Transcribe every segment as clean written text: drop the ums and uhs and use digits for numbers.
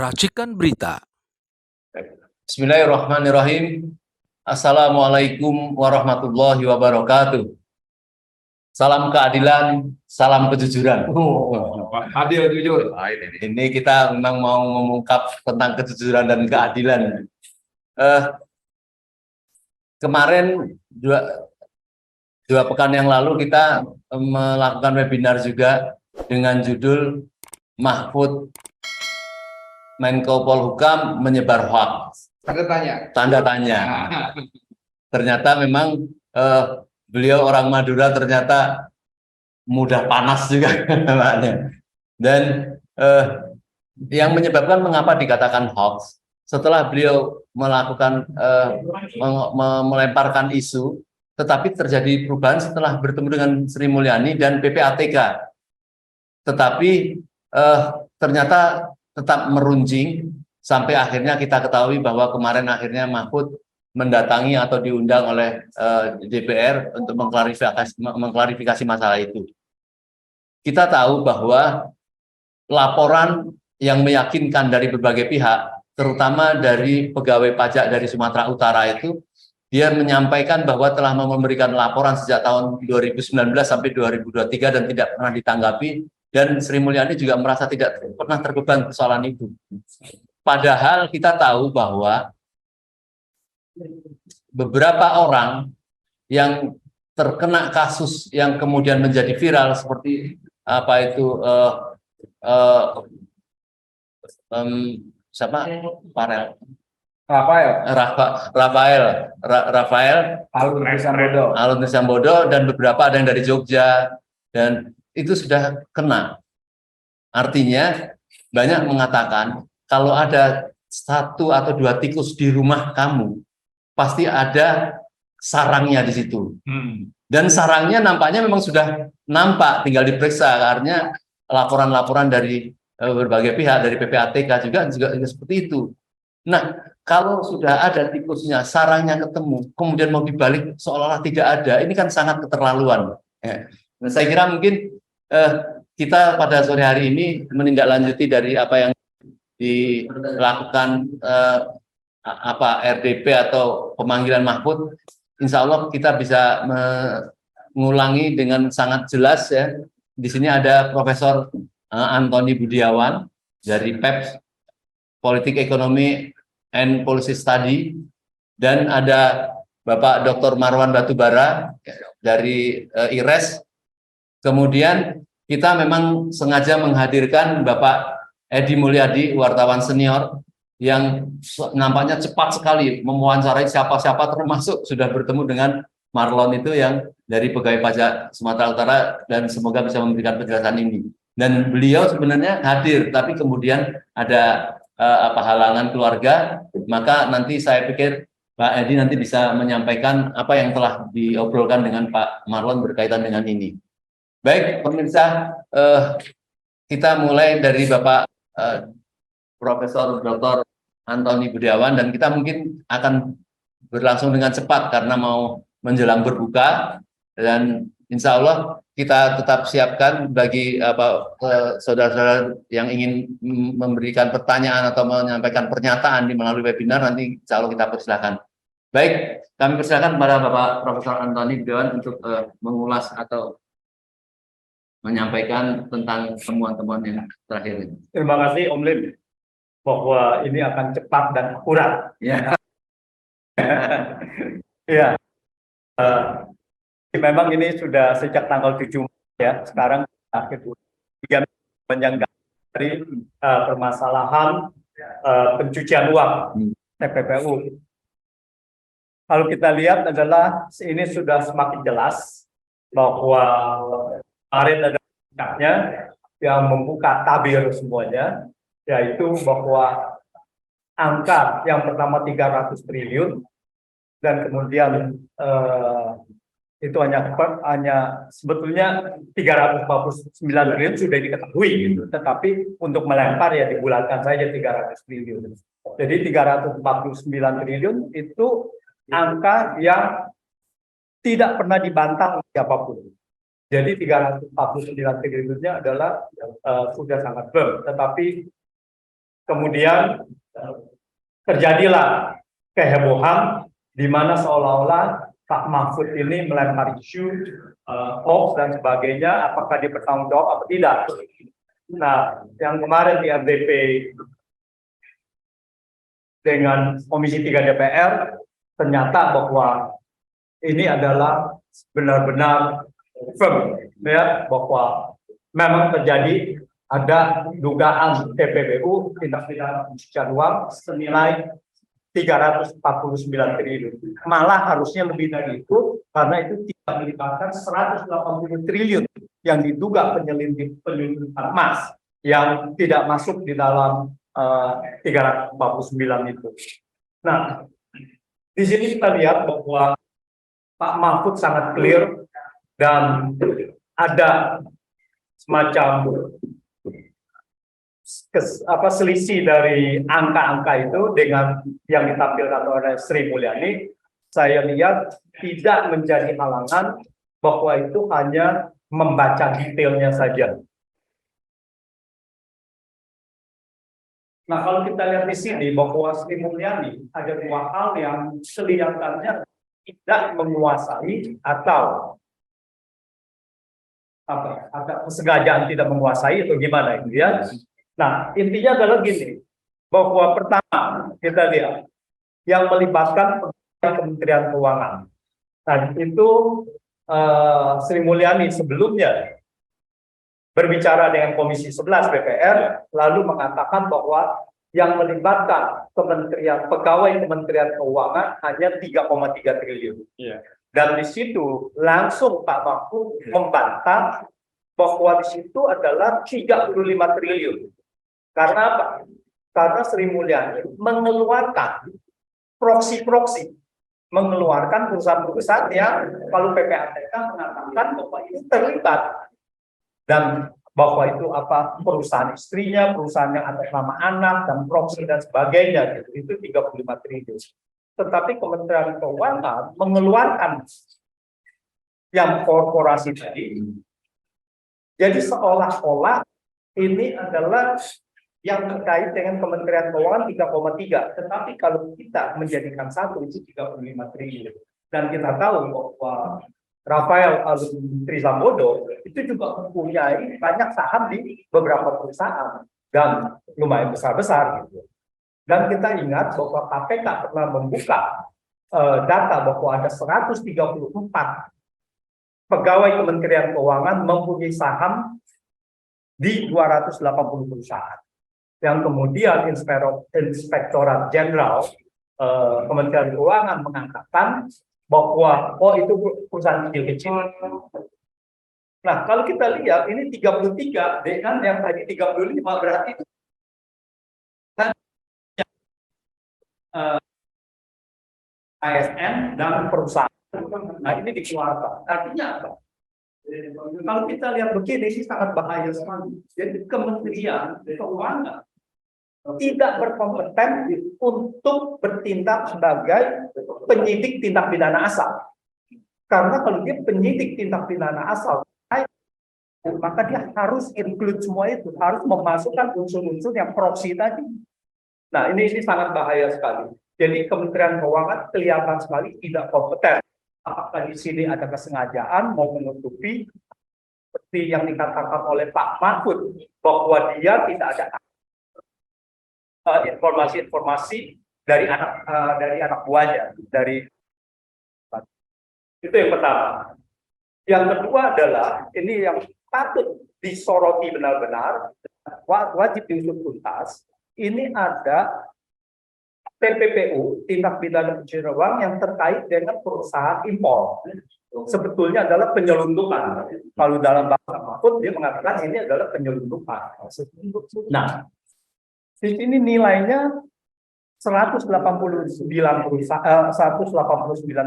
Racikan berita. Bismillahirrahmanirrahim. Assalamualaikum warahmatullahi wabarakatuh. Salam keadilan, salam kejujuran. Adil jujur. Ini kita memang mau mengungkap tentang kejujuran dan keadilan. Kemarin dua pekan yang lalu kita melakukan webinar juga dengan judul Mahfud Menko Polhukam menyebar hoax. Tanda tanya. Tanda tanya. Ternyata memang beliau orang Madura ternyata mudah panas juga. Dan yang menyebabkan mengapa dikatakan hoax, setelah beliau melakukan melemparkan isu, tetapi terjadi perubahan setelah bertemu dengan Sri Mulyani dan PPATK. Tetapi ternyata tetap meruncing sampai akhirnya kita ketahui bahwa kemarin akhirnya Mahfud mendatangi atau diundang oleh DPR untuk mengklarifikasi masalah itu. Kita tahu bahwa laporan yang meyakinkan dari berbagai pihak, terutama dari pegawai pajak dari Sumatera Utara itu, dia menyampaikan bahwa telah memberikan laporan sejak tahun 2019 sampai 2023 dan tidak pernah ditanggapi. Dan Sri Mulyani juga merasa tidak pernah terbeban persoalan itu. Padahal kita tahu bahwa beberapa orang yang terkena kasus yang kemudian menjadi viral seperti apa itu siapa? Rafael Alun Trisambodo dan beberapa ada yang dari Jogja, dan itu sudah kena. Artinya banyak mengatakan kalau ada satu atau dua tikus di rumah kamu, pasti ada sarangnya di situ. Dan sarangnya nampaknya memang sudah nampak, tinggal diperiksa. Karena laporan-laporan dari berbagai pihak, dari PPATK juga seperti itu. Nah, kalau sudah ada tikusnya, sarangnya ketemu, kemudian mau dibalik seolah-olah tidak ada, ini kan sangat keterlaluan. Nah, saya kira mungkin kita pada sore hari ini menindaklanjuti dari apa yang dilakukan RDP atau pemanggilan Mahfud. Insya Allah kita bisa mengulangi dengan sangat jelas ya. Di sini ada Profesor Antoni Budiawan dari PEPS, Politik Ekonomi and Policy Study, dan ada Bapak Dr. Marwan Batubara dari IRES. Kemudian kita memang sengaja menghadirkan Bapak Edi Mulyadi, wartawan senior, yang nampaknya cepat sekali mewawancarai siapa-siapa, termasuk sudah bertemu dengan Marlon itu yang dari pegawai pajak Sumatera Utara, dan semoga bisa memberikan penjelasan ini. Dan beliau sebenarnya hadir, tapi kemudian ada halangan keluarga, maka nanti saya pikir Pak Edi nanti bisa menyampaikan apa yang telah diobrolkan dengan Pak Marlon berkaitan dengan ini. Baik, pemirsa, kita mulai dari Bapak Profesor Dr. Antoni Budiawan, dan kita mungkin akan berlangsung dengan cepat karena mau menjelang berbuka, dan insya Allah kita tetap siapkan bagi saudara-saudara yang ingin memberikan pertanyaan atau menyampaikan pernyataan di melalui webinar, nanti insya Allah kita persilakan. Baik, kami persilakan kepada Bapak Profesor Antoni Budiawan untuk mengulas atau menyampaikan tentang temuan-temuan yang terakhir ini. Terima kasih Om Lim, bahwa ini akan cepat dan akurat. Ya. Ya. Memang ini sudah sejak tanggal 7 ya. Sekarang akhir 3 minggu dari permasalahan pencucian uang TPPU. Kalau kita lihat adalah ini sudah semakin jelas bahwa kemarin ada puncaknya yang membuka tabir semuanya, yaitu bahwa angka yang pertama 300 triliun dan kemudian itu hanya sebetulnya 349 triliun sudah diketahui gitu, tetapi untuk melempar ya dibulatkan saja 300 triliun. Jadi 349 triliun itu angka yang tidak pernah dibantah oleh siapapun. Jadi 349 triliunnya adalah sudah sangat firm, tetapi kemudian terjadilah kehebohan di mana seolah-olah Pak Mahfud ini melempar isu hoax dan sebagainya, apakah dia bertanggung jawab atau tidak. Nah, yang kemarin di RDP dengan Komisi 3 DPR, ternyata bahwa ini adalah benar-benar firm, ya, bahwa memang terjadi ada dugaan TPPU, tindak pidana pencucian uang, senilai 349 triliun. Malah harusnya lebih dari itu, karena itu tidak melibatkan 180 triliun yang diduga penyelundupan emas yang tidak masuk di dalam 349 itu. Nah, di sini kita lihat bahwa Pak Mahfud sangat clear dan ada semacam selisih dari angka-angka itu dengan yang ditampilkan oleh Sri Mulyani. Saya lihat tidak menjadi halangan bahwa itu hanya membaca detailnya saja. Nah, kalau kita lihat di sini bahwa Sri Mulyani ada dua hal yang kelihatannya tidak menguasai atau ada kesengajaan tidak menguasai atau gimana itu ya. Nah, intinya adalah gini, bahwa pertama kita lihat yang melibatkan Kementerian Keuangan. Nah, itu Sri Mulyani sebelumnya berbicara dengan Komisi 11 DPR, lalu mengatakan bahwa yang melibatkan pegawai Kementerian Keuangan hanya 3,3 triliun. Iya. Dan di situ langsung Pak Mahfud membantah bahwa di situ adalah 35 triliun. Karena apa? Karena Sri Mulyani mengeluarkan proksi-proksi, mengeluarkan perusahaan-perusahaan yang kalau PPATK mengatakan bahwa ini terlibat, dan bahwa itu perusahaan istrinya, perusahaan yang atas nama anak dan proksi dan sebagainya, gitu. Itu 35 triliun. Tetapi Kementerian Keuangan mengeluarkan yang korporasi tadi, jadi seolah-olah ini adalah yang terkait dengan Kementerian Keuangan 3,3, tetapi kalau kita menjadikan satu itu 35 triliun. Dan kita tahu bahwa Rafael Aluntri Sambodo itu juga mempunyai banyak saham di beberapa perusahaan dan lumayan besar-besar gitu. Dan kita ingat bahwa KPK pernah membuka data bahwa ada 134 pegawai Kementerian Keuangan mempunyai saham di 280 perusahaan. Yang kemudian Inspektorat Jenderal Kementerian Keuangan mengatakan bahwa itu perusahaan kecil-kecil. Nah, kalau kita lihat ini 33 dengan yang tadi 35 berarti itu ASN dan perusahaan. Nah, ini dikeluarkan. Artinya apa? Kalau kita lihat begini sih sangat bahaya sekali. Jadi Kementerian Keuangan tidak berkompeten untuk bertindak sebagai penyidik tindak pidana asal. Karena kalau dia penyidik tindak pidana asal, maka dia harus include semua itu, harus memasukkan unsur-unsur yang proksi tadi. Nah, ini sangat bahaya sekali. Jadi Kementerian Keuangan kelihatan sekali tidak kompeten. Apakah di sini ada kesengajaan mau menutupi seperti yang dikatakan oleh Pak Mahfud bahwa dia tidak ada informasi-informasi dari anak buahnya, dari itu yang pertama. Yang kedua adalah ini yang patut disoroti benar-benar, wajib diusut tuntas. Ini ada TPPU, tindak pidana pencucian uang yang terkait dengan perusahaan impor. Sebetulnya adalah penyelundupan. Kalau dalam bahasa Mahfud dia mengatakan ini adalah penyelundupan. Nah, di sini nilainya 189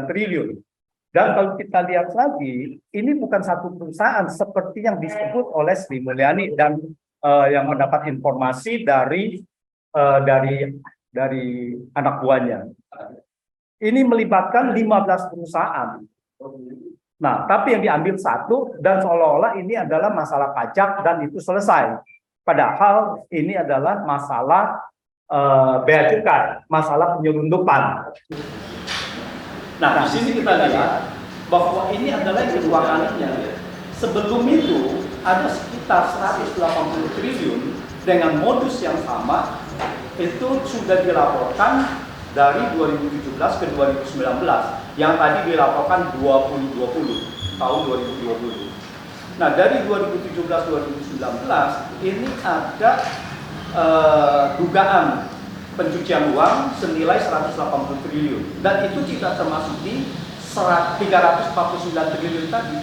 triliun. Dan kalau kita lihat lagi, ini bukan satu perusahaan seperti yang disebut oleh Sri Mulyani dan yang mendapat informasi dari anak buahnya. Ini melibatkan 15 perusahaan. Nah, tapi yang diambil satu dan seolah-olah ini adalah masalah pajak dan itu selesai. Padahal ini adalah masalah bea cukai, masalah penyelundupan. Nah, di sini kita lihat bahwa ini adalah yang kedua kalinya. Sebelum itu ada sekitar 180 triliun dengan modus yang sama, itu sudah dilaporkan dari 2017 ke 2019, yang tadi dilaporkan 2020, tahun 2020. Nah, dari 2017-2019 ini ada dugaan pencucian uang senilai 180 triliun, dan itu tidak termasuk di 349 triliun tadi.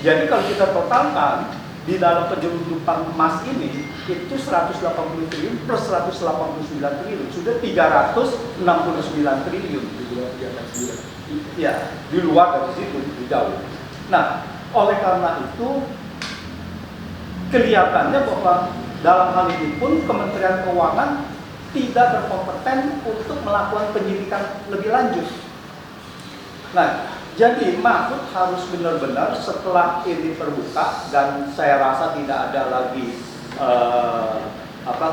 Jadi kalau kita totalkan di dalam penyelundupan emas ini itu 180 triliun plus 189 triliun sudah 369 triliun. Ya, di luar dari situ, di jauh. Nah, oleh karena itu kelihatannya bahwa dalam hal ini pun Kementerian Keuangan tidak berkompeten untuk melakukan penyidikan lebih lanjut. Nah, jadi Mahfud harus benar-benar setelah ini terbuka, dan saya rasa tidak ada lagi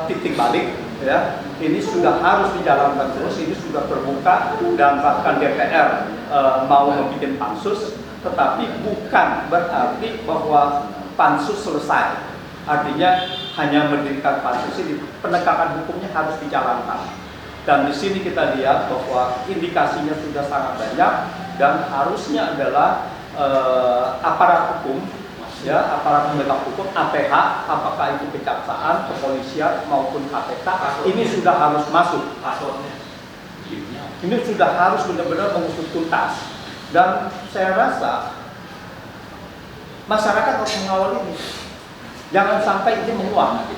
titik balik, ya. Ini sudah harus dijalankan terus. Ini sudah terbuka dan bahkan DPR mau membuat pansus, tetapi bukan berarti bahwa pansus selesai. Artinya hanya mendirikan pansus ini, penegakan hukumnya harus dijalankan. Dan di sini kita lihat bahwa indikasinya sudah sangat banyak, dan harusnya adalah aparat hukum, ya, aparat penegak hukum, APH, apakah itu kejaksaan, kepolisian maupun KPK, ini sudah harus masuk. Ini sudah harus benar-benar mengusut tuntas. Dan saya rasa masyarakat harus mengawal ini. Jangan sampai ini menguap.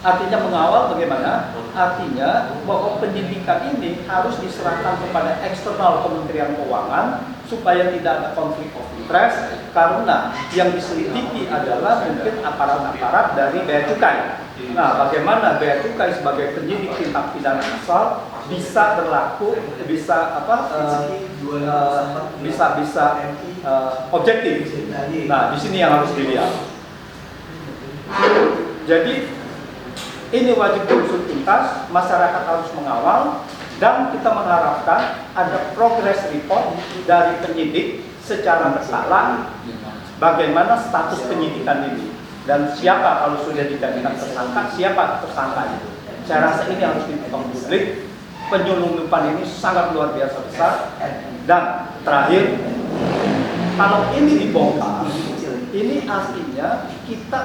Artinya mengawal bagaimana? Artinya bahwa penyidikan ini harus diserahkan kepada eksternal Kementerian Keuangan supaya tidak ada konflik of interest, karena yang diselidiki adalah mungkin aparat-aparat dari bea cukai. Nah, bagaimana bea cukai sebagai penyidik tindak pidana asal bisa berlaku, bisa objektif. Nah, di sini yang harus dilihat. Jadi ini wajib diusut tuntas, masyarakat harus mengawal, dan kita mengharapkan ada progress report dari penyidik secara berkala bagaimana status penyidikan ini, dan siapa kalau sudah dijadikan tersangka, siapa tersangka itu. Saya rasa ini harus ditonton publik. Penyelundupan ini sangat luar biasa besar. Dan terakhir, kalau ini dibongkar, ini artinya kita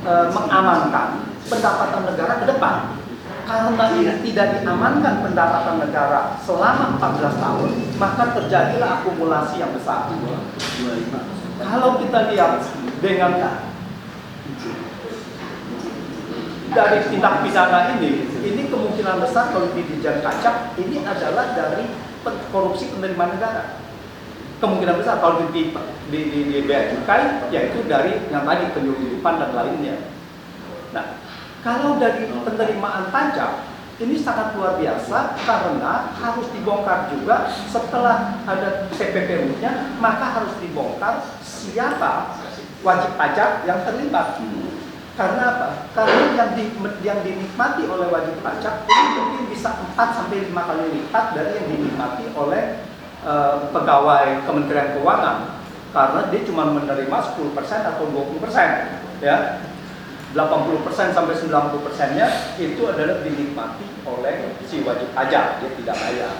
mengamankan pendapatan negara ke depan. Karena ini tidak diamankan pendapatan negara selama 14 tahun, maka terjadilah akumulasi yang besar. Kalau kita lihat dengan dari tindak pidana ini kemungkinan besar kalau di Dijen Pajak ini adalah dari korupsi penerimaan negara. Kemungkinan besar kalau di bea cukai, yaitu dari yang tadi penyelundupan dan lainnya. Nah, kalau dari penerimaan pajak ini sangat luar biasa, karena harus dibongkar juga setelah ada CPPU-nya, maka harus dibongkar siapa wajib pajak yang terlibat. Karena apa? Karena yang dinikmati oleh wajib pajak ini mungkin bisa 4-5 kali lipat dari yang dinikmati oleh pegawai Kementerian Keuangan, karena dia cuma menerima 10% atau 20%, ya. 80% sampai 90%-nya itu adalah dinikmati oleh si wajib pajak, dia tidak bayar.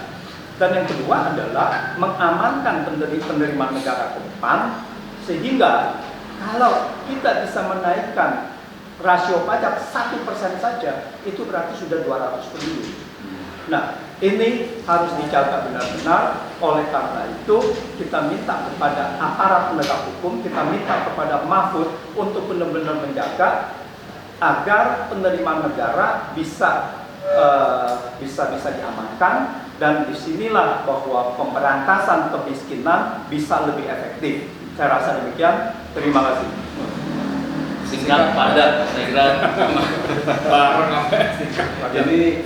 Dan yang kedua adalah mengamankan penerimaan negara ke depan, sehingga kalau kita bisa menaikkan rasio pajak 1% saja, itu berarti sudah 200 triliun. Nah, ini harus dijaga benar-benar. Oleh karena itu, kita minta kepada aparat penegak hukum, kita minta kepada Mahfud untuk benar-benar menjaga agar penerimaan negara bisa diamankan, dan disinilah bahwa pemberantasan kemiskinan bisa lebih efektif. Saya rasa demikian. Terima kasih. Singkat padat, saya kira. Jadi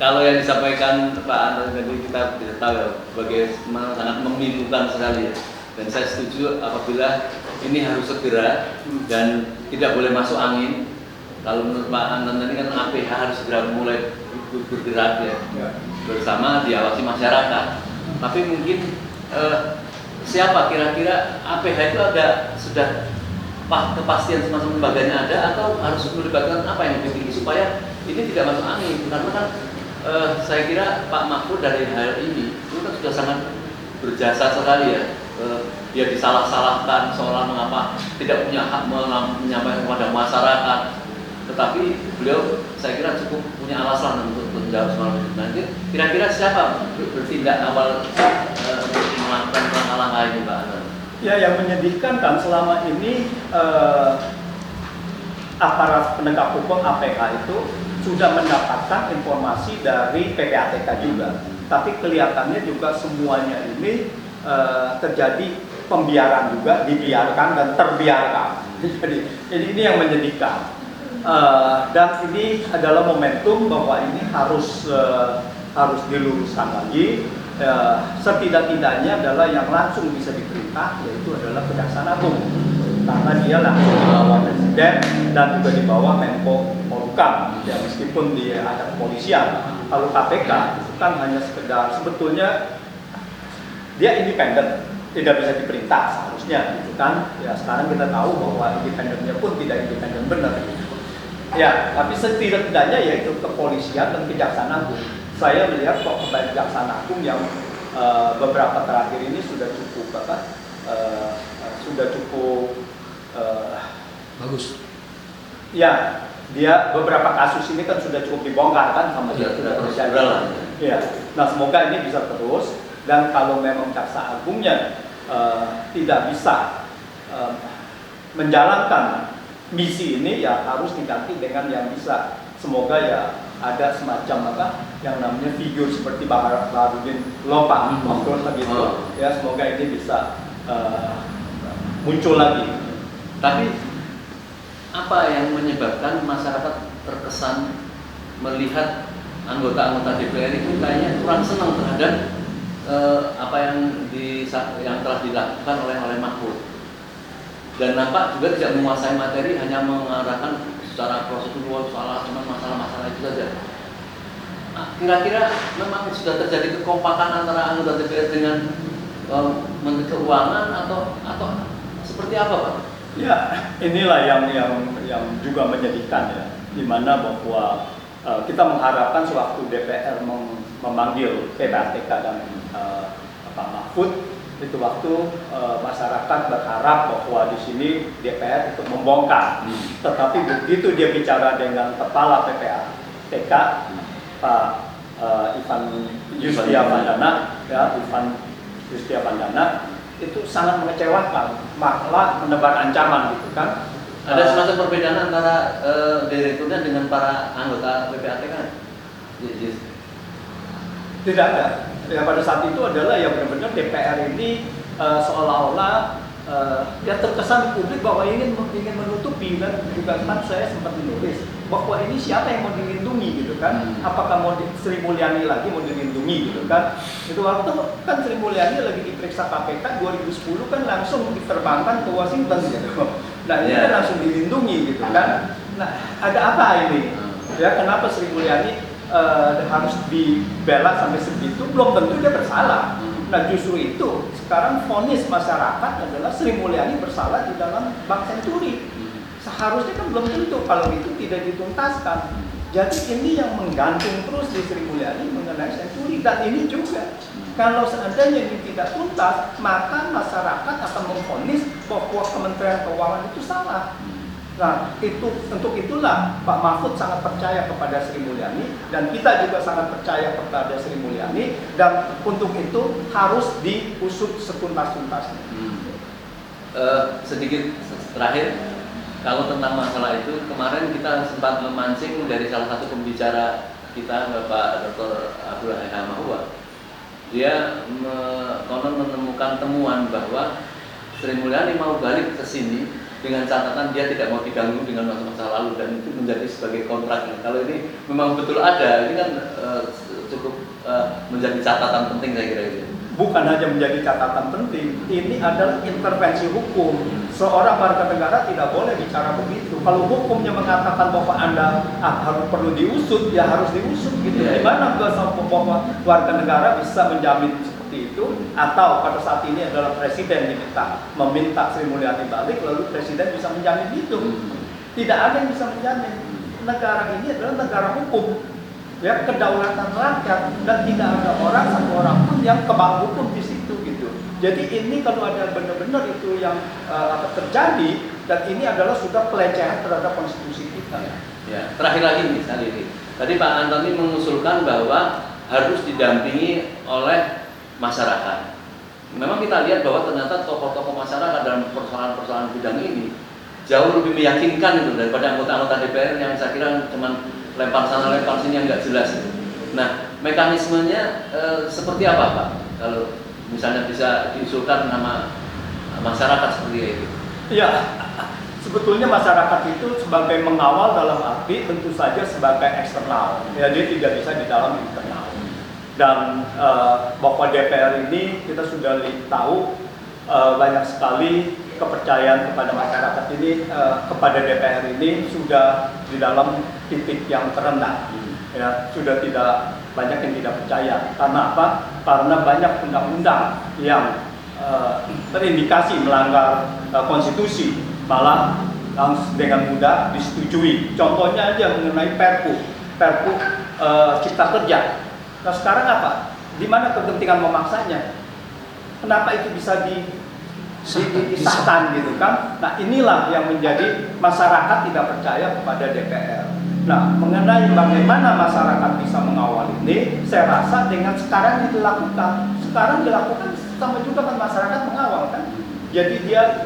kalau yang disampaikan Pak Anton tadi, kita bisa tahu ya, bagaimana sangat memilukan sekali ya. Dan saya setuju apabila ini harus segera dan tidak boleh masuk angin. Kalau menurut Pak Anton tadi kan APH harus segera mulai bergerak ya, bersama diawasi masyarakat. Tapi mungkin siapa kira-kira APH itu sudah kepastian semacam lembaganya ada atau harus melibatkan apa yang lebih tinggi supaya ini tidak masuk angin? Karena kan saya kira Pak Mahfud dari hal ini itu kan sudah sangat berjasa sekali ya. Dia disalah-salahkan seolah mengapa tidak punya hak menyampaikan kepada masyarakat. Tetapi beliau saya kira cukup punya alasan untuk menjawab soal itu. Nah, kira-kira siapa bertindak awal untuk melakukan langkah-langkah ini, Pak Anton? Ya, yang menyedihkan kan selama ini aparat penegak hukum APK itu sudah mendapatkan informasi dari PPATK juga. Tapi kelihatannya juga semuanya ini terjadi pembiaran juga, dibiarkan dan terbiarkan. Jadi ini yang menyedihkan. Dan ini adalah momentum bahwa ini harus diluruskan lagi. Setidak-tidaknya adalah yang langsung bisa diperintah yaitu adalah Kejaksaan Agung, karena dia langsung di bawah Presiden dan juga di bawah Menko Polhukam ya, meskipun dia ada kepolisian. Kalau KPK itu kan hanya sekedar sebetulnya dia independen, tidak bisa diperintah seharusnya gitu kan ya. Sekarang kita tahu bahwa independennya pun tidak independen benar gitu. Ya, tapi setidak-tidaknya yaitu kepolisian dan Kejaksaan Agung. Saya melihat kok Kejaksaan Agung yang beberapa terakhir ini sudah cukup bagus. Ya, dia beberapa kasus ini kan sudah cukup dibongkar kan sama dia sudah terjadi. Ya, nah semoga ini bisa terus dan kalau memang Jaksa Agungnya tidak bisa menjalankan misi ini ya harus diganti dengan yang bisa. Semoga ya ada semacam yang namanya figur seperti Baharudin Lopa, begitu. Ya semoga ini bisa muncul lagi. Tapi apa yang menyebabkan masyarakat terkesan melihat anggota-anggota DPR itu kayaknya kurang senang terhadap apa yang telah dilakukan oleh Mahfud? Dan nampak juga tidak menguasai materi, hanya mengarahkan secara prosedur cuma masalah-masalah itu saja. Nah, kira-kira memang sudah terjadi kekompakan antara anggota DPR dengan Menteri Keuangan atau seperti apa, Pak? Ya, inilah yang juga menyedihkan ya, di mana bahwa kita mengharapkan sewaktu DPR memanggil PPATK dan Pak Mahfud, itu waktu masyarakat berharap bahwa di sini DPR itu membongkar. Tetapi begitu dia bicara dengan kepala PPATK, Pak Ivan Yustia Pandana, itu sangat mengecewakan, malah menebar ancaman gitu kan. Ada semacam perbedaan antara direkturnya dengan para anggota PPATK? Tidak ada. Ya, pada saat itu adalah yang benar-benar DPR ini seolah-olah ya terkesan di publik bahwa ingin menutupi, dan juga kan saya sempat menulis bahwa ini siapa yang mau dilindungi gitu kan, apakah mau Sri Mulyani lagi mau dilindungi gitu kan. Itu waktu kan Sri Mulyani lagi diperiksa KPK 2010 kan langsung diterbangkan ke Washington gitu. Nah ini kan langsung dilindungi gitu kan. Nah ada apa ini ya, kenapa Sri Mulyani harus dibela sampai segitu? Belum tentu dia bersalah. Nah justru itu sekarang vonis masyarakat adalah Sri Mulyani bersalah di dalam Bank Senturi. Seharusnya kan belum tentu kalau itu tidak dituntaskan. Jadi ini yang menggantung terus di Sri Mulyani mengenai Senturi. Dan ini juga kalau seandainya ini tidak tuntas, maka masyarakat akan memvonis bahwa Kementerian Keuangan itu salah. Nah, untuk itulah Pak Mahfud sangat percaya kepada Sri Mulyani dan kita juga sangat percaya kepada Sri Mulyani, dan untuk itu harus diusut setuntas-tuntasnya. Sedikit terakhir, kalau tentang masalah itu kemarin kita sempat memancing dari salah satu pembicara kita, Bapak Dr. Abdul Hayham Mahua. Dia konon menemukan temuan bahwa Sri Mulyani mau balik ke sini dengan catatan dia tidak mau diganggu dengan masa-masa lalu, dan itu menjadi sebagai kontrak. Kalau ini memang betul ada, ini kan cukup menjadi catatan penting saya kira itu. bukan hanya menjadi catatan penting, ini adalah intervensi hukum. Seorang warga negara tidak boleh bicara begitu. Kalau hukumnya mengatakan bahwa Anda harus perlu diusut, ya harus diusut gitu. Di mana bahwa warga negara bisa menjamin seperti itu, atau pada saat ini adalah presiden meminta Sri Mulyani balik, lalu presiden bisa menjamin itu. Tidak ada yang bisa menjamin. Negara ini adalah negara hukum, ya, kedaulatan rakyat, dan tidak ada satu orang pun yang kebal hukum di situ gitu. Jadi ini kalau ada benar-benar itu yang terjadi, dan ini adalah sudah pelecehan terhadap konstitusi kita. Ya, terakhir lagi nih kali ini. Tadi Pak Antoni mengusulkan bahwa harus didampingi oleh masyarakat. Memang kita lihat bahwa ternyata tokoh-tokoh masyarakat dalam persoalan-persoalan bidang ini jauh lebih meyakinkan itu daripada anggota-anggota DPR yang saya kira cuma lempar sana lempar sini yang nggak jelas itu. Nah, mekanismenya seperti apa Pak? Kalau misalnya bisa diusulkan nama masyarakat seperti itu? Ya, sebetulnya masyarakat itu sebagai mengawal dalam arti tentu saja sebagai eksternal. Ya, dia tidak bisa di dalam internal. Dan bahwa DPR ini kita sudah tahu banyak sekali kepercayaan kepada masyarakat ini kepada DPR ini sudah di dalam titik yang terendah, ya, sudah tidak banyak yang tidak percaya. Karena apa? Karena banyak undang-undang yang terindikasi melanggar konstitusi malah dengan mudah disetujui. Contohnya aja mengenai Perpu Cipta Kerja. Nah sekarang apa? Di mana kegentingan memaksanya? Kenapa itu bisa disahkan gitu kan? Nah inilah yang menjadi masyarakat tidak percaya kepada DPR. Nah mengenai bagaimana masyarakat bisa mengawal ini, saya rasa dengan sekarang dilakukan sama juga kan masyarakat mengawal kan. Jadi dia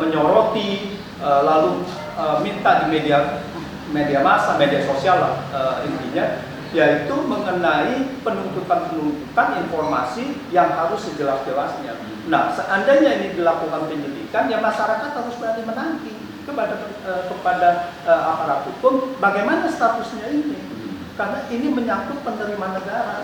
menyoroti lalu minta di media massa, media sosial lah intinya, yaitu mengenai penuntutan informasi yang harus sejelas-jelasnya. Nah, seandainya ini dilakukan penyelidikan, ya masyarakat harus berani menanti kepada aparat hukum bagaimana statusnya ini. Karena ini menyangkut penerimaan negara.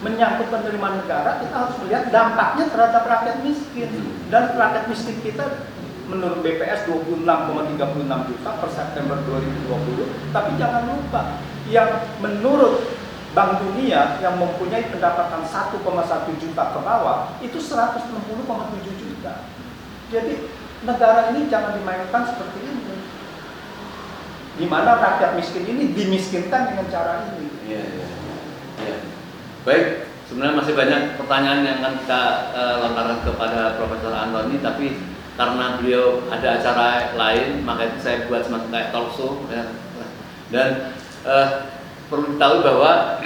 Menyangkut penerimaan negara, kita harus melihat dampaknya terhadap rakyat miskin. Dan rakyat miskin kita menurut BPS 26,36 juta per September 2020. Tapi jangan lupa, yang menurut Bank Dunia yang mempunyai pendapatan 1,1 juta ke bawah itu 160,7 juta. Jadi negara ini jangan dimainkan seperti ini, di mana rakyat miskin ini dimiskinkan dengan cara ini. Iya. Baik, sebenarnya masih banyak pertanyaan yang akan kita lontarkan kepada Profesor Antoni, tapi karena beliau ada acara lain, maka itu saya buat semacam kayak talk show ya. Dan perlu tahu bahwa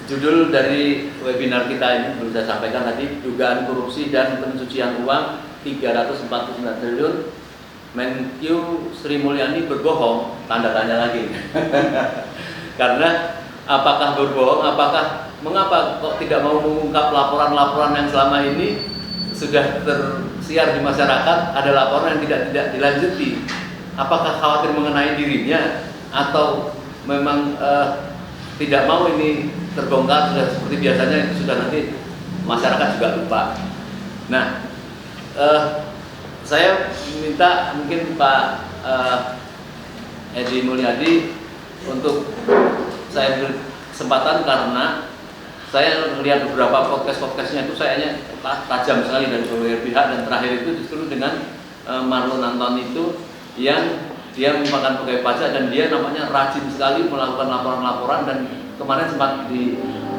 judul dari webinar kita ini belum saya sampaikan tadi, dugaan korupsi dan pencucian uang 349 triliun, Menkyu Sri Mulyani berbohong, tanda tanya lagi. Karena apakah berbohong, mengapa kok tidak mau mengungkap laporan-laporan yang selama ini sudah tersiar di masyarakat, ada laporan yang tidak dilanjuti. Apakah khawatir mengenai dirinya atau memang tidak mau ini terbongkar, sudah seperti biasanya itu sudah nanti masyarakat juga lupa. Nah, saya minta mungkin Pak Edi Mulyadi untuk saya beri kesempatan, karena saya melihat beberapa podcast-podcastnya itu sayanya tajam sekali dari berbagai pihak, dan terakhir itu justru dengan Marlon Antoni itu yang dia merupakan pegawai pajak dan dia nampaknya rajin sekali melakukan laporan-laporan, dan kemarin sempat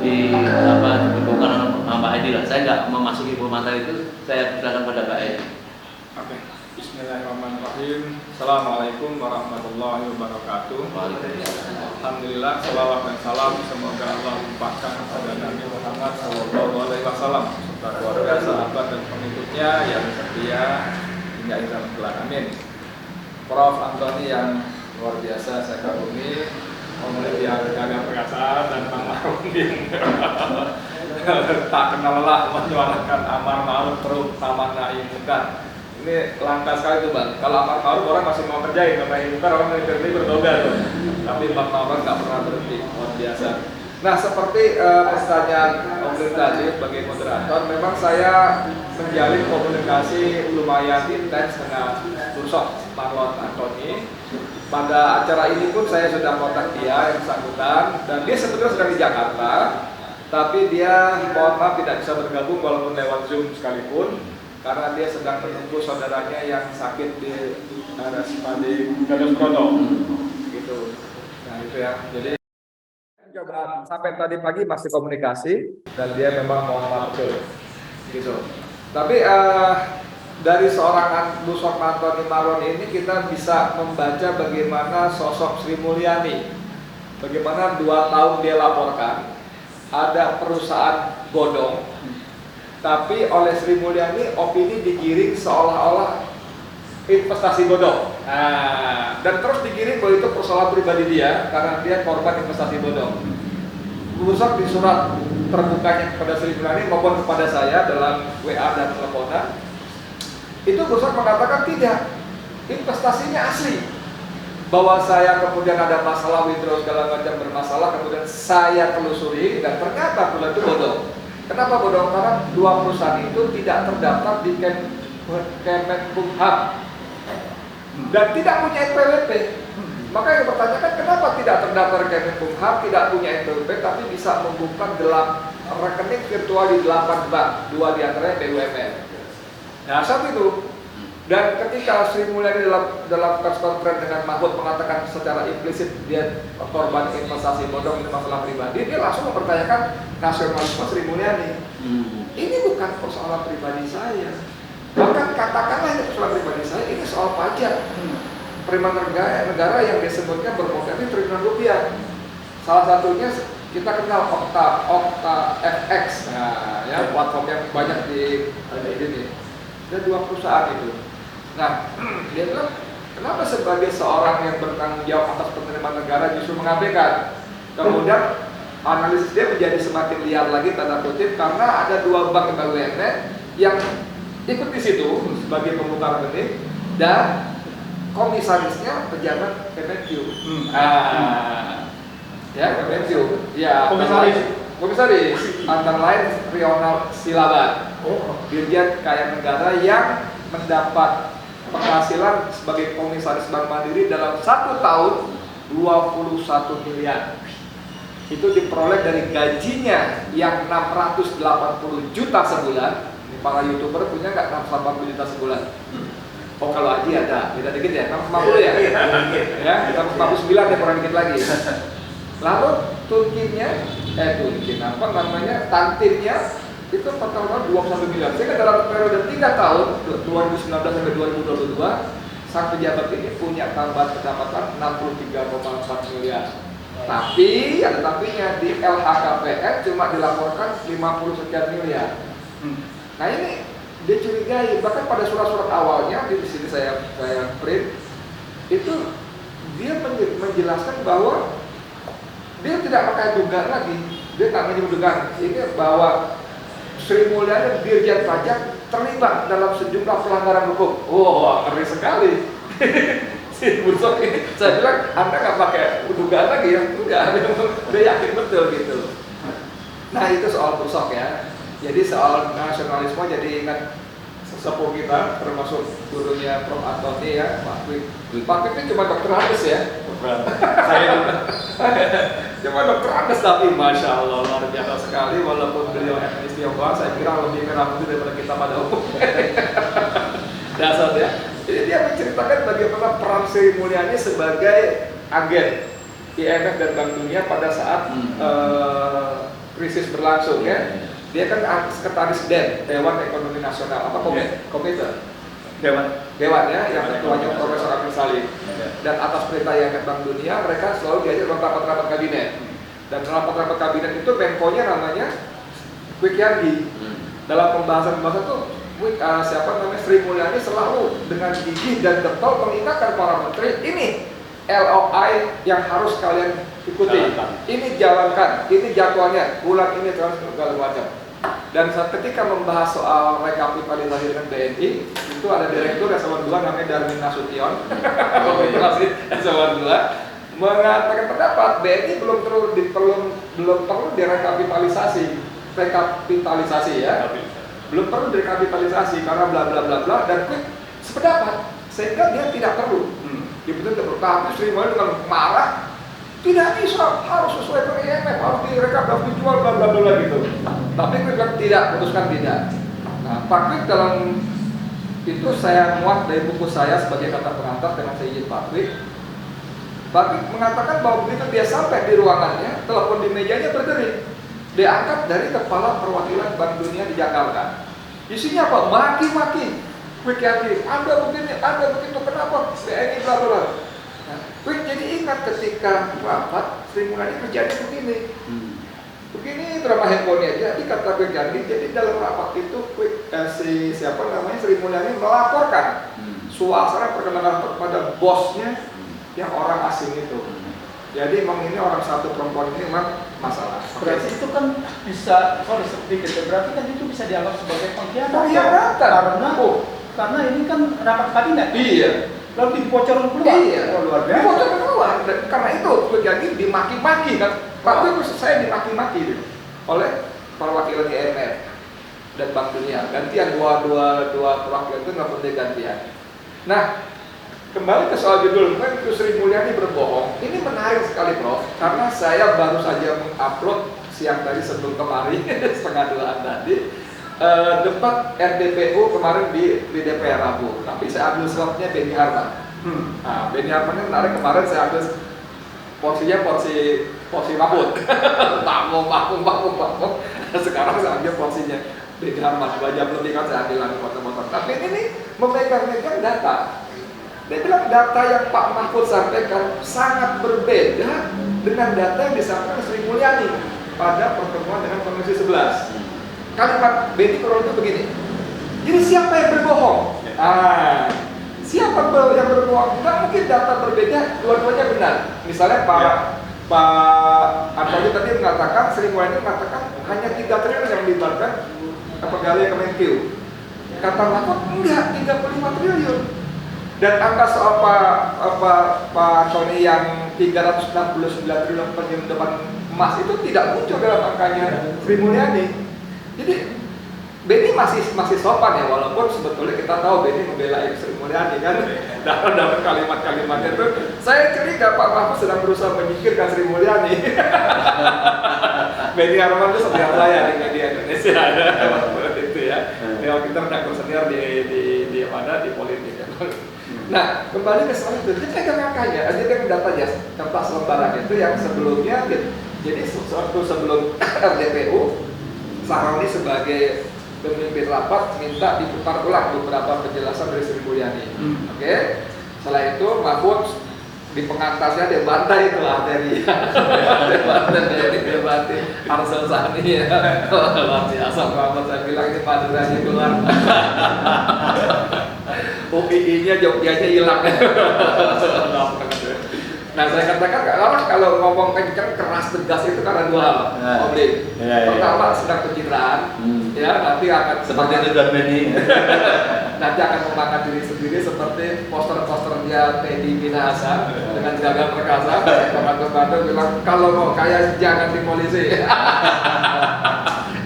dibongkar sama Pak Edi lah. Saya nggak memasuki materi itu, saya silakan pada Pak Edi. Oke. Bismillahirrahmanirrahim. Assalamualaikum warahmatullahi wabarakatuh. Alhamdulillah, salawat dan salam semoga Allah limpahkan kepada Nabi Muhammad SAW serta keluarga, sahabat dan pengikutnya yang setia hingga akhir zaman kelak. Amin. Prof. Antoni yang luar biasa saya kagumi, pemuda yang gagah perkasa dan Marudin. Tak kenal lelah menyuarakan amar ma'ruf terutama nahi munkar. Ini langka sekali tuh Bang. Kalau amar ma'ruf orang masih mau kerjain, nahi munkar orang berhenti bertobat tuh. Tapi Bang Marwan nggak pernah berhenti, luar biasa. Nah, seperti pertanyaan Om Lim tadi sebagai moderator, memang saya menjalin komunikasi lumayan intens dengan Bursok Marlon Antoni. Pada acara ini pun saya sudah kontak dia yang bersangkutan, dan dia sebetulnya sedang di Jakarta, tapi dia mohon maaf tidak bisa bergabung walaupun lewat Zoom sekalipun, karena dia sedang menunggu saudaranya yang sakit di Gatot Broto. Gitu. Nah itu ya. Jadi coba sampai tadi pagi masih komunikasi dan dia memang mohon maaf betul. Gitu. Tapi dari seorang Bursok Antoni Marlon ini kita bisa membaca bagaimana sosok Sri Mulyani, bagaimana 2 tahun dia laporkan ada perusahaan bodong, tapi oleh Sri Mulyani opini digiring seolah-olah investasi bodong. Nah, dan terus digiring bahwa itu persoalan pribadi dia karena dia korban investasi bodong. Bursok di surat terbukanya kepada Sri Mulyani maupun kepada saya dalam WA dan teleponan, itu Bursok mengatakan tidak, investasinya asli. Bahwa saya kemudian ada masalah withdraw segala macam bermasalah, kemudian saya telusuri dan ternyata bulan itu bodong. Kenapa bodong? Karena 2 perusahaan itu tidak terdaftar di Kemenkumham dan tidak punya NPWP. Maka yang dipertanyakan kenapa tidak terdaftar Kemenkumham, tidak punya NPWP, tapi bisa membuka rekening virtual di 8 bank, 2 diantaranya BUMN. Nah, saat itu, dan ketika Sri Mulyani dalam press conference dengan Mahfud mengatakan secara implisit dia korban investasi bodong ini masalah pribadi, dia langsung mempertanyakan nasionalisme Sri Mulyani. Ini bukan persoalan pribadi saya. Bahkan katakanlah ini persoalan pribadi saya, ini soal pajak. Penerimaan negara yang disebutkan berpotensi triliunan rupiah. Salah satunya kita kenal Okta FX, nah, ya platform yang banyak di ini. Ada 2 perusahaan itu. Nah, dia bilang, kenapa sebagai seorang yang bertanggung jawab atas penerimaan negara justru mengabaikan? Kemudian analisis dia menjadi semakin liar lagi tanda kutip karena ada 2 bank BUMN yang ikut di situ sebagai pembuka rekening dan komisarisnya pejabat Kemenku. Ya Kemenku. Ya, komisaris antara lain Rionald Silaban, Dirjen Kaya Negara yang mendapat penghasilan sebagai komisaris Bank Mandiri dalam 1 tahun 21 miliar. Itu diperoleh dari gajinya yang 680 juta sebulan. Ini para YouTuber punya nggak 680 juta sebulan? Oh kalau Haji ada, beda dikit ya, 650 ya? Ya, 649 ya, kurang dikit lagi. Lalu tantinnya itu per tahun 21 miliar. Sehingga dalam periode 3 tahun 2019 sampai 2022 sang pejabat ini punya tambahan pendapatan 63,4 miliar. Tapi ada tapinya, di LHKPN cuma dilaporkan 50 sekian miliar. Nah ini dia curigai, bahkan pada surat-surat awalnya di sini saya print itu dia menjelaskan bahwa dia tidak pakai dugaan lagi, dia tak menyebut dugaan ini bahwa Sri Mulyani Dirjen Pajak terlibat dalam sejumlah pelanggaran hukum. Wah, ngeri sekali. Si Bursok ini, saya bilang, Anda nggak pakai dugaan lagi ya? Udah, dia yakin betul gitu. Nah itu soal Bursok ya. Jadi soal nasionalisme jadi ingat sesepuh kita, termasuk gurunya Prof. Antoni ya, Pak Pipin cuma dokter Andes ya. Saya juga. Cuma dokter Andes tapi Masya Allah luar biasa sekali, walaupun beliau etnis Tionghoa, saya kira lebih merah putih daripada kita pada umumnya. Dasar ya. Jadi dia menceritakan bagaimana peran Sri Mulyani sebagai agen IMF dan Bank Dunia pada saat krisis berlangsung ya. Dia kan sekretaris Dewan Ekonomi Nasional, apa komite? Dewan ya, yang ketuanya Profesor Abdul Salim. Dan atas perintah IMF Bank Dunia, mereka selalu diajak dalam rapat-rapat kabinet. Dan dalam rapat-rapat kabinet itu Menko-nya namanya Wikiandi. Dalam pembahasan-pembahasan itu Sri Mulyani selalu dengan gigih dan getol mengingatkan para menteri, ini LOI yang harus kalian ikuti, ini jalankan, ini jadwalnya, bulan ini segala macam. Dan ketika membahas soal rekapitalisasi dengan BNI, itu ada direktur eselon 2 namanya Darmin Nasution, eselon 2 mengatakan pendapat BNI belum belum perlu rekapitalisasi ya, belum perlu direkapitalisasi karena bla bla bla bla dan quick sependapat, sehingga dia tidak perlu dibentuk. Tapi Sri Mulyani dengan marah, tidak bisa, harus sesuai dengan IMF, harus direkap dan dijual bla bla bla gitu. Tapi quick bilang tidak, putuskan tidak. Nah, Pak Quick dalam itu saya muat dari buku saya sebagai kata pengantar dengan saya izin Pak Quick. Pak Quick mengatakan bahwa begitu dia sampai di ruangannya, telepon di mejanya berdering. Diangkat dari Kepala Perwakilan Bank Dunia di Jakarta. Isinya apa? Maki-maki. Quick yakin, Anda begini, Anda begitu, kenapa? BNI bla bla. Nah, Quick jadi ingat ketika rapat Sri Mulyani kerjanya begini. Begini drama handphonenya. Jadi kata Quick Gandhi, jadi dalam rapat itu Quick Sri Mulyani melaporkan suasana perkenalan kepada bosnya yang orang asing itu. Jadi memang ini orang satu perempuan ini memang masalah. Berarti itu kan bisa, sorry sedikit ya, berarti kan itu bisa dianggap sebagai pengkhianatan. Pengkhianatan. Karena ini kan rapat kabinet. Iya. Lalu dibocorin keluar. Iya. Oh, luar biasa. Dibocorin keluar. Dan karena itu jadi dimaki-maki kan. Waktu itu saya dimaki-maki oleh perwakilan IMF dan Bank Dunia. Gantian dua perwakilan itu nggak boleh gantian. Nah, kembali ke soal judul, kan itu Sri Mulyani berbohong. Ini menarik sekali, Prof. Karena saya baru saja mengupload siang tadi sebelum kemarin setengah 2 tadi debat RDPU kemarin di DPR Rabu. Tapi saya ambil slotnya Benny Harman. Nah, Benny Harman ini menarik, kemarin saya ambil porsinya porsi Mahfud. Bangkung. Sekarang saya ambil porsinya Benny Harman. 2 jam lebih kan saya ambil lagi foto-foto. Tapi ini memegang data. Dia bilang data yang Pak Mahfud sampaikan sangat berbeda dengan data yang disampaikan Sri Mulyani pada pertemuan dengan Komisi 11. Kalimat Benny Korol itu begini. Jadi siapa yang berbohong? Siapa yang berbohong? Nggak mungkin data berbeda, dua-duanya benar. Misalnya Pak Antoni tadi mengatakan, Sri Mulyani mengatakan hanya 3 triliun yang dilibatkan pegawai Kemenkeu. Kata Mahfud enggak, 35 triliun. Dan angka soal Pak Tony yang 369 triliun penyelundupan emas itu tidak muncul dalam angkanya Sri Mulyani. Jadi Benny masih sopan ya, walaupun sebetulnya kita tahu Benny membela Sri Mulyani kan dalam kalimat-kalimatnya itu. Saya curiga Pak Mahfud sedang berusaha menyingkirkan Sri Mulyani. Benny Harman itu senior saya di media Indonesia itu ya. Dia kita redaktor senior di politik. Nah, kembali ke soal itu, dia pegang angkanya, dia pegang datanya, kertas lembaran itu yang sebelumnya, jadi waktu sebelum RDPU, Sahroni sebagai pemimpin rapat minta diputar ulang beberapa penjelasan dari Sri Mulyani. Oke. Setelah itu Mahfud di pengantarnya dia bantai itu arteri. Dia bantai Arsul Sani ya. Luar biasa Mahfud, saya bilang ini padurannya keluar. UPI-nya Jogjanya hilang. Nah, saya katakan kalau ngomong kencang, keras, tegas itu karena 2 hal. Pertama sedang pencitraan, ya nanti akan Seperti itu dan Benny. nanti akan memakan diri sendiri seperti poster-poster dia Teddy Minahasa dengan Gagal Perkasa. Teman-teman bilang kalau mau kaya jangan di polisi.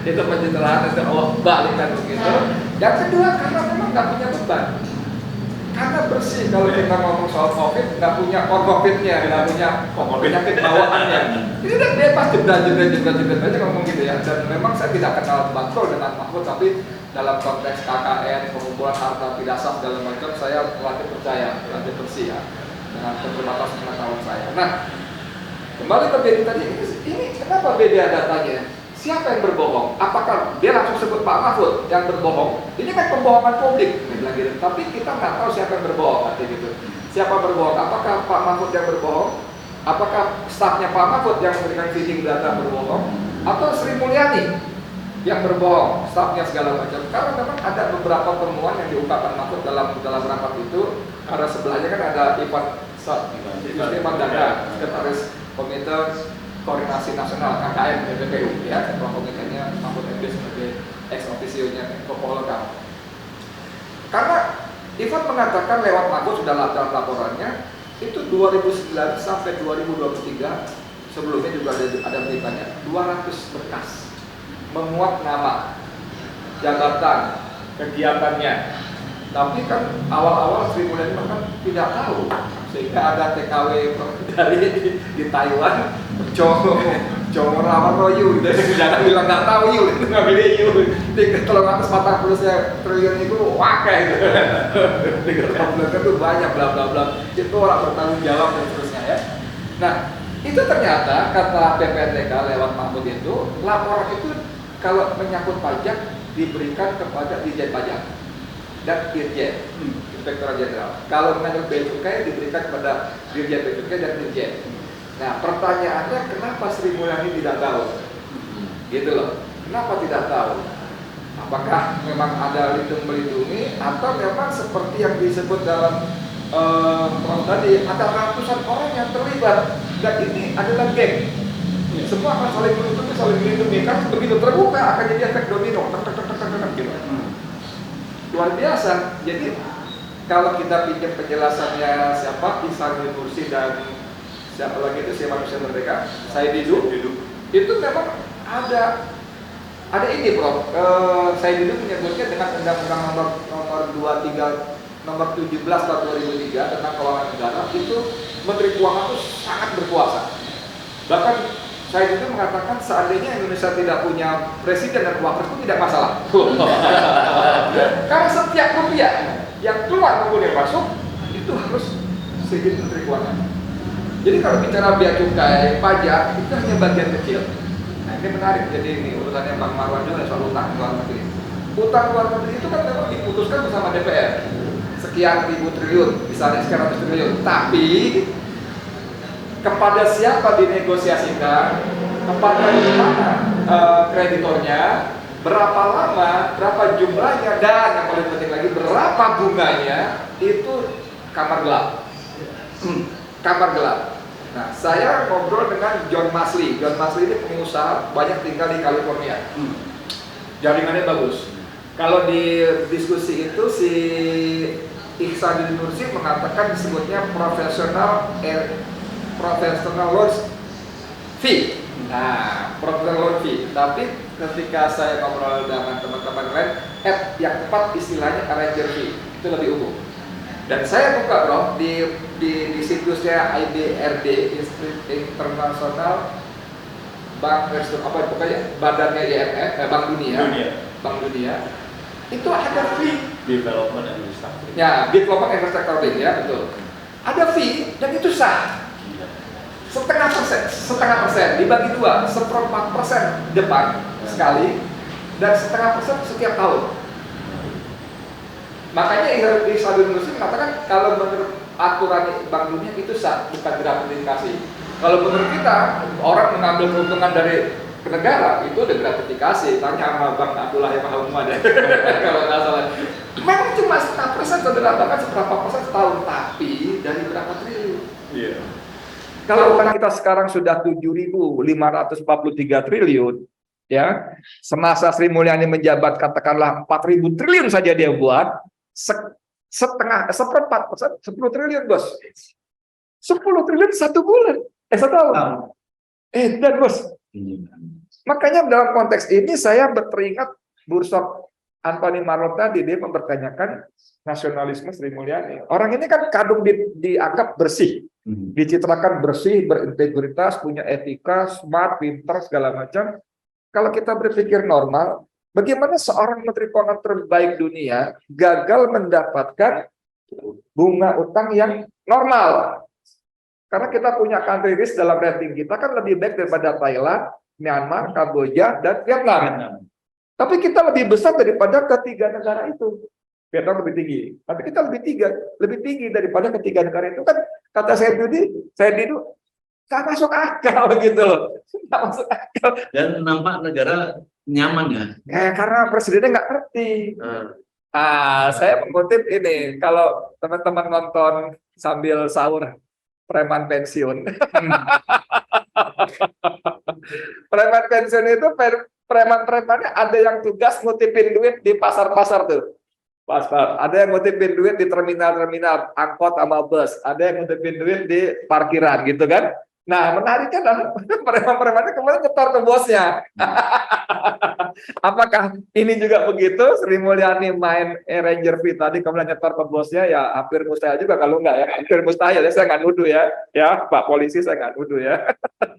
Itu pencitraan, itu balikan begitu. Yang kedua karena memang nggak punya beban. Karena bersih, kalau kita ngomong soal COVID, nggak punya COVID-nya, nggak punya penyakit bawaannya. Ini udah bebas jebret aja ngomong gitu ya. Dan memang saya tidak kenal betul dengan Mahfud, tapi dalam konteks KKN, pengumpulan harta tidak sah segala macam, saya relatif percaya, relatif bersih ya, dengan terbatas pengetahuan saya. Nah, kembali ke Benny tadi, ini kenapa beda datanya? Siapa yang berbohong? Apakah dia langsung sebut Pak Mahfud yang berbohong? Ini kan pembohongan publik, gitu. Tapi kita nggak tahu siapa yang berbohong, gitu. Siapa berbohong? Apakah Pak Mahfud yang berbohong? Apakah stafnya Pak Mahfud yang memberikan feeding data berbohong? Atau Sri Mulyani yang berbohong, stafnya segala macam? Karena memang ada beberapa temuan yang diungkapkan Mahfud dalam rapat itu. Karena sebelahnya kan ada Ivan Danda, sekretaris Komite Koordinasi Nasional KKN BPPU ya, ketua komitenya Mahfud MD sebagai ex officio-nya Menko Polhukam. Karena Ivan mengatakan lewat Mahfud sudah dalam laporannya itu 2009 sampai 2023 sebelumnya juga ada beritanya 200 berkas memuat nama, jabatan, kegiatannya. Tapi kan awal-awal Sri Mulyani kan tidak tahu, sehingga ada TKW dari di Taiwan, Cowok rawan royu, jangan bilang nggak tahu yuk, itu nggak pilih yuk. 340 triliun itu wakai itu. 340 itu banyak bla bla bla. Itu orang bertanggung jawab dan seterusnya ya. Nah, itu ternyata kata PPTK lewat Mahfud itu, laporan itu kalau menyangkut pajak diberikan kepada Dirjen Pajak dan Dirjen Inspektorat Jenderal. Kalau menyangkut bea cukai diberikan kepada Dirjen Bea Cukai dan Dirjen. Nah, pertanyaannya kenapa Sri Mulyani tidak tahu? Gitu loh. Kenapa tidak tahu? Apakah memang ada lindung melindungi atau memang seperti yang disebut dalam tadi ada ratusan orang yang terlibat dan ini adalah geng. Semua akan saling melindungi, saling melindungi. Kan begitu terbuka akan jadi efek domino. Gitu. Luar biasa. Jadi kalau kita pinjam penjelasannya siapa, Ihsanuddin Nursi dan siapa lagi itu si manusia merdeka, Said Didu, itu memang ada ini Prof. Said Didu menyebutnya dengan Undang-Undang nomor 17 tahun 2003 tentang keuangan negara itu Menteri Keuangan itu sangat berkuasa. Bahkan Said Didu mengatakan seandainya Indonesia tidak punya presiden dan wakil itu tidak masalah. Karena setiap rupiah yang keluar maupun yang masuk itu harus seizin Menteri Keuangan. Jadi kalau bicara bea cukai, pajak itu hanya bagian kecil. Nah ini menarik. Jadi ini urusannya Bang Marwan juga soal utang luar negeri. Utang luar negeri itu kan memang diputuskan bersama DPR. Sekian ribu triliun, misalnya sekian ratus triliun. Tapi kepada siapa dinegosiasikan, kepada mana kreditornya, berapa lama, berapa jumlahnya, dan yang paling penting lagi berapa bunganya, itu kamar gelap. Kamar gelap. Nah, saya ngobrol dengan John Masli. John Masli ini pengusaha, banyak tinggal di California. Jaringannya bagus. Kalau di diskusi itu si Ihsanuddin Nursi mengatakan disebutnya professional loan fee. Nah, professional loan fee. Tapi ketika saya ngobrol dengan teman-teman lain, yang tepat istilahnya arranger fee. Itu lebih umum. Dan saya buka Bro di situsnya IBRD, International Bank apa pokoknya badannya IMF, Bank Dunia. Itu ada fee Development and Restructuring. ya, Development and Restructuring ya, betul. Ada fee dan itu sah. Setengah persen dibagi dua, 1/4% depan sekali dan 1/2% setiap tahun. Makanya Ihsanuddin Nursi mengatakan kalau menurut aturan Bank Dunia itu sah, bukan gratifikasi. Kalau menurut kita, orang mengambil keuntungan dari negara itu udah gratifikasi. Tanya sama Bang Abdullah yang Muhammad ya. Kalau nggak salah. Memang cuma 1/2% saudara, bahkan seberapa persen setahun, tapi dari berapa triliun? Iya. Kalau utang kita sekarang sudah 7.543 triliun, ya, semasa Sri Mulyani menjabat katakanlah 4.000 triliun saja dia buat, seperempat persen, 10 triliun bos, 10 triliun satu bulan, satu tahun, dan bos. Makanya dalam konteks ini saya teringat Bursok Anthony Marlon tadi, dia mempertanyakan nasionalisme Sri Mulyani. Orang ini kan kadung dianggap bersih, dicitrakan bersih, berintegritas, punya etika, smart, pintar, segala macam. Kalau kita berpikir normal, bagaimana seorang Menteri Keuangan terbaik dunia gagal mendapatkan bunga utang yang normal? Karena kita punya country risk dalam rating kita kan lebih baik daripada Thailand, Myanmar, Kamboja, dan Vietnam. Tapi kita lebih besar daripada ketiga negara itu. Vietnam lebih tinggi, tapi kita lebih tinggi daripada ketiga negara itu. Kan kata saya dulu nggak masuk akal gitu loh, nggak masuk akal. Dan nampak negara nyaman ya. Karena presidennya nggak ngerti. Saya mengutip ini, kalau teman-teman nonton sambil sahur preman pensiun. Preman pensiun itu preman-premannya ada yang tugas ngutipin duit di pasar-pasar tuh. Ada yang ngutipin duit di terminal-terminal angkot sama bus, ada yang ngutipin duit di parkiran gitu kan. Nah, menariknya adalah preman-premannya kemarin nyetor ke bosnya. Apakah ini juga begitu? Sri Mulyani main Ranger V tadi kemudian nyetor ke bosnya, ya hampir mustahil juga kalau enggak ya. Hampir mustahil ya, saya nggak nuduh ya. Ya, Pak Polisi saya nggak nuduh ya.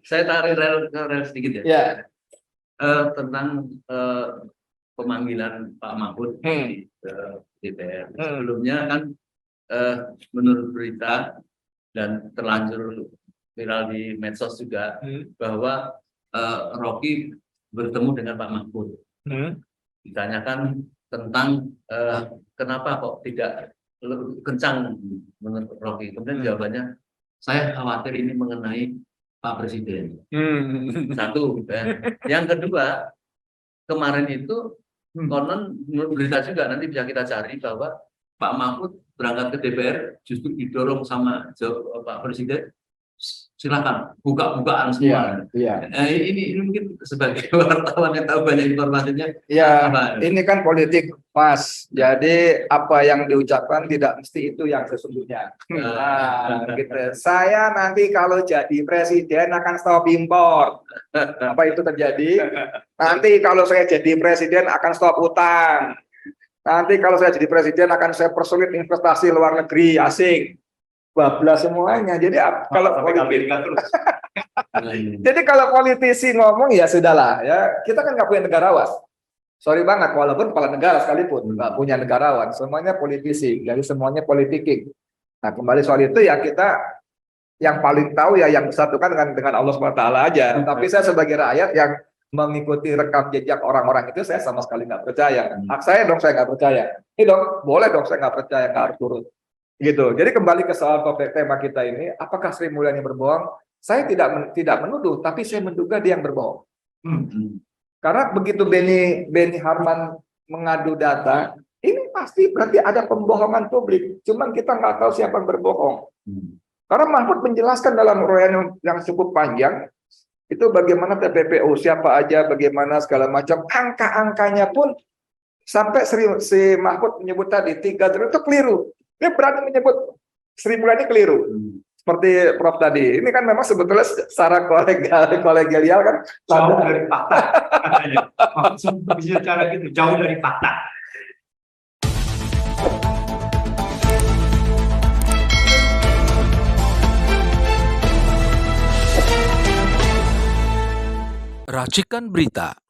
Saya tarik rel sedikit ya. Ya. Tentang pemanggilan Pak Mahfud di DPR. Sebelumnya kan menurut berita dan terlanjur viral di medsos juga bahwa Rocky bertemu dengan Pak Mahfud. Ditanyakan tentang kenapa kok tidak kencang menurut Rocky. Kemudian jawabannya, saya khawatir ini mengenai Pak Presiden. Satu. Ya. Yang kedua, kemarin itu konon menurut berita juga, nanti bisa kita cari bahwa Pak Mahfud berangkat ke DPR justru didorong sama Pak Presiden, silakan buka-bukaan semua. Iya. Ini mungkin sebagai wartawan yang tahu banyak informasinya. Ya, apa? ini kan politik, Mas. Jadi apa yang diucapkan tidak mesti itu yang sesungguhnya. Nah, gitu. Saya nanti kalau jadi presiden akan stop impor. Apa itu terjadi? Nanti kalau saya jadi presiden akan stop utang. Nanti kalau saya jadi presiden akan saya persulit investasi luar negeri, asing. Bablas semuanya. Jadi kalau jadi kalau politisi ngomong ya sudahlah ya, kita kan nggak punya negarawan. Sorry banget, walaupun kepala negara sekalipun nggak punya negarawan, semuanya politisi, jadi semuanya politiking. Nah kembali soal itu ya, kita yang paling tahu ya yang disatukan dengan Allah SWT aja. Tapi saya sebagai rakyat yang mengikuti rekam jejak orang-orang itu, saya sama sekali nggak percaya. Hak saya dong saya nggak percaya. Ini dong boleh dong saya nggak percaya, nggak harus turun. Gitu. Jadi kembali ke soal topik tema kita ini, apakah Sri Mulyani berbohong? Saya tidak menuduh, tapi saya menduga dia yang berbohong. Karena begitu Beni Harman mengadu data, ini pasti berarti ada pembohongan publik. Cuman kita nggak tahu siapa yang berbohong. Karena Mahfud menjelaskan dalam uraian yang cukup panjang, itu bagaimana TPPU, siapa aja, bagaimana segala macam, angka-angkanya pun sampai si Mahfud menyebut tadi 3 triliun itu keliru. Dia berani menyebut Sri Mulyani keliru. Seperti Prof tadi. Ini kan memang sebetulnya secara kolegial kan jauh dari fakta. Maksud bicara gitu, jauh dari fakta. Racikan Berita